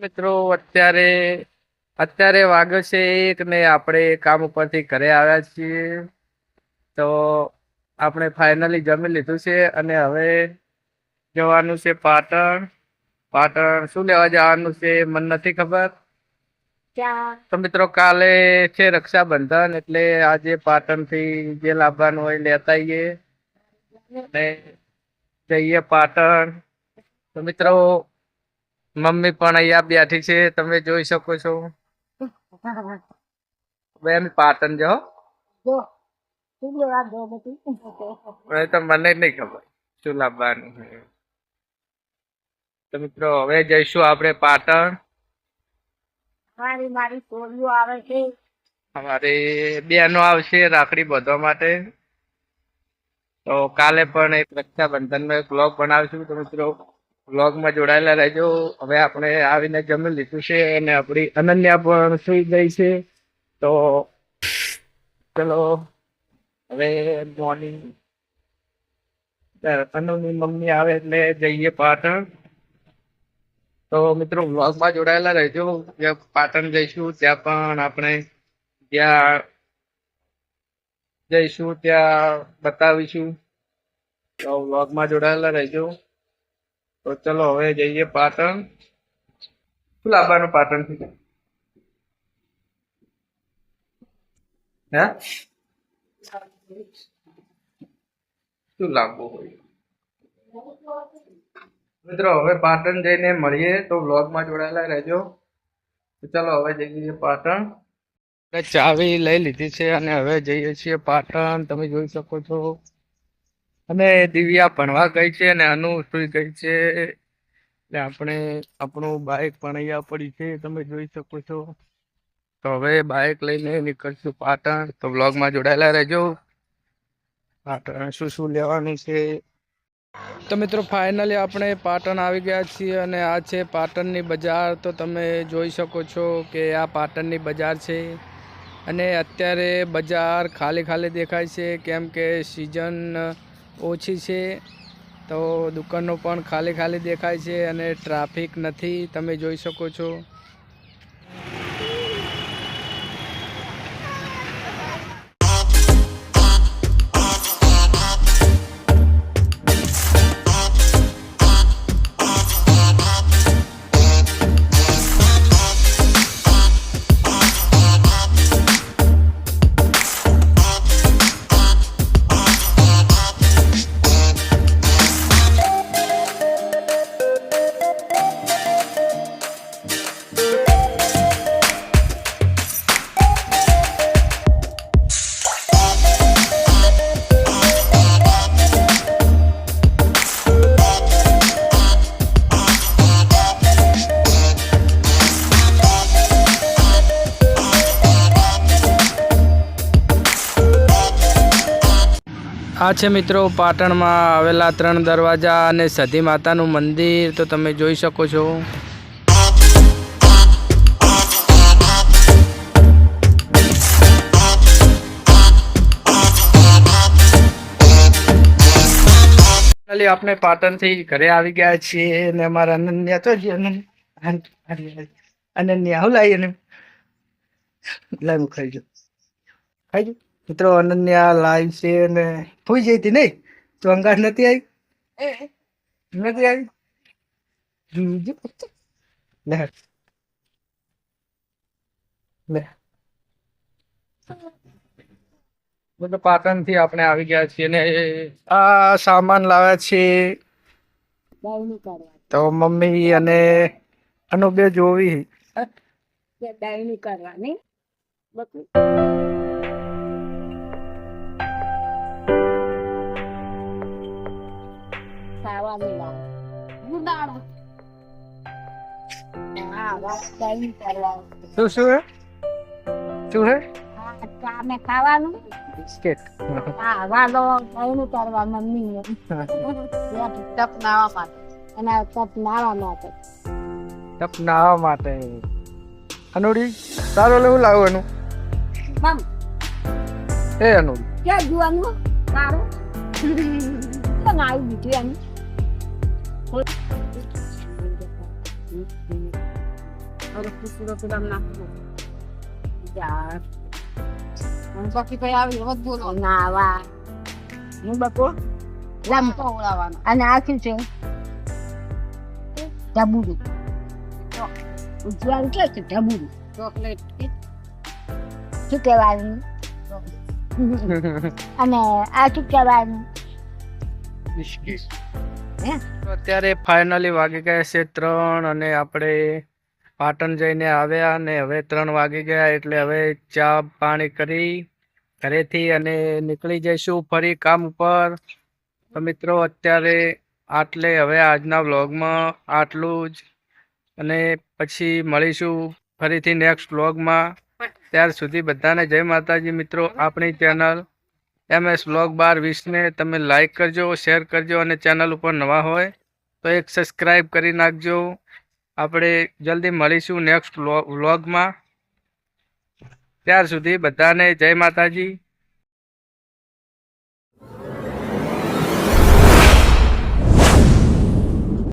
મિત્રો અત્યારે અત્યારે વાગ્યો છે 1 ને આપણે કામ ઉપરથી ઘરે આવ્યા છીએ. તો આપણે ફાઇનલી જમી લીધું છે અને હવે જવાનું છે પાટણ. પાટણ શું લેવા જવાનું છે મને નથી ખબર. તો મિત્રો કાલે છે રક્ષાબંધન, એટલે આજે પાટણથી જે લાવવાનું હોય લેતા આવીએ અને જઈએ પાટણ. તો મિત્રો મમ્મી પણ અહીંયા બેઠી છે, તમે જોઈ શકો છો. બેન પાટણ જો તો મને નહીં ખબર શું લાવવાનું છે. તો મિત્રો હવે જઈશું આપણે પાટણ. અમારી બેનો આવશે રાખડી બાંધવા માટે. તો કાલે પણ એક રક્ષાબંધનનો એક વ્લોગ બનાવીશું. તો મિત્રો વ્લોગમાં જોડાયેલા રહેજો. હવે આપણે આવીને જમી લીધું છે અને આપણી અનન્યા પણ સુઈ ગઈ છે. તો ચલો હવે મોર્નિંગ અનુની મમ્મી આવે એટલે જઈએ પાટણ. તો મિત્રો વ્લોગમાં જોડાયેલા રહેજો. જ્યાં પાટણ જઈશું ત્યાં પણ આપણે જ્યાં જઈશું ત્યાં બતાવીશું. તો વ્લોગમાં જોડાયેલા રહેજો. તો ચલો હવે જઈએ પાટણ. શું લાવવાનું પાટણથી? હે શું લાવવું હોય મિત્રો? હવે પાટણ જઈને મળીએ. તો વ્લોગમાં જોડાયેલા રહેજો. તો ચલો હવે જઈએ પાટણ. ચાવી લઈ લીધી છે અને હવે જઈએ છીએ પાટણ. તમે જોઈ શકો છો. અને દિવ્યા ભણવા ગઈ છે અને અનુ સુઈ ગઈ છે. એટલે આપણે આપણું બાઇક પણ અહીંયા પડી છે, તમે જોઈ શકો છો. તો હવે બાઇક લઈને નીકળશું પાટણ. તો વ્લોગમાં જોડાયેલા રહેજો. પાટણ શું શું લેવાનું છે. તો મિત્રો ફાઇનલી આપણે પાટણ આવી ગયા છીએ અને આ છે પાટણની બજાર. તો તમે જોઈ શકો છો કે આ પાટણની બજાર છે અને અત્યારે બજાર ખાલી ખાલી દેખાય છે, કેમ કે સિઝન ઓછી છે. તો દુકાનો પણ ખાલી ખાલી દેખાય છે અને ટ્રાફિક નથી, તમે જોઈ શકો છો. આ છે મિત્રો પાટણમાં આવેલા 3 દરવાજા અને સધી માતાનું મંદિર. તો તમે જોઈ શકો છો. આપણે પાટણથી ઘરે આવી ગયા છીએ અને અમારા અનન્યા તો અનન્યા હું લાવી અને લાવી ખાઈ જો ખાઈ જો મિત્રો. અનન્યા લાઈવ છે ને ફૂઈ જઈ હતી નહીં તો અંગાટ નથી આવી લે લે. બધું પાટણ થી આપણે આવી ગયા છીએ ને આ સામાન લાવ્યા છે. તો મમ્મી અને અનુ બે જોવી કરવાની. શું શું હે શું હે ખાવાનું બિસ્કિટ. હા વાલો દહીં કરવા મમ્મી ટપ નાવા માટે એના ટપ નાવા માટે ટપ નાવા માટે. અનુડી સારું લેવું લાવવાનું મમ એ અનુડી ક્યાં જોવાનું સારું બનાવી દીધું એમ અરે પૂછડો પેલા નાખો યાર હું બાકી કઈ આવી રોજ બોલો ના વા હું બકો લંપો ઉડાવવાનો અને આ શું છે ઢબુડી ઉજવાળ કે છે ઢબુડી ચોકલેટ શું કહેવાનું અને આ શું કહેવાનું બિસ્કિટ હે તો અત્યારે ફાઇનલી વાગી ગયા છે 3 અને આપણે પાટણ જઈને આવ્યા અને હવે 3 વાગી ગયા એટલે હવે ચા પાણી કરી ઘરેથી અને નીકળી જઈશું ફરી કામ ઉપર. તો મિત્રો અત્યારે આટલે હવે આજના વ્લોગમાં આટલું જ અને પછી મળીશું ફરીથી નેક્સ્ટ વ્લોગમાં. ત્યાર સુધી બધાને જય માતાજી. મિત્રો આપણી ચેનલ MS વ્લોગ 1220 ને તમે લાઈક કરજો, શેર કરજો અને ચેનલ ઉપર નવા હોય તો એક સબસ્ક્રાઈબ કરી નાખજો. આપણે જલ્દી મળીશું નેક્સ્ટ વ્લોગમાં. ત્યાર સુધી બધાને જય માતાજી.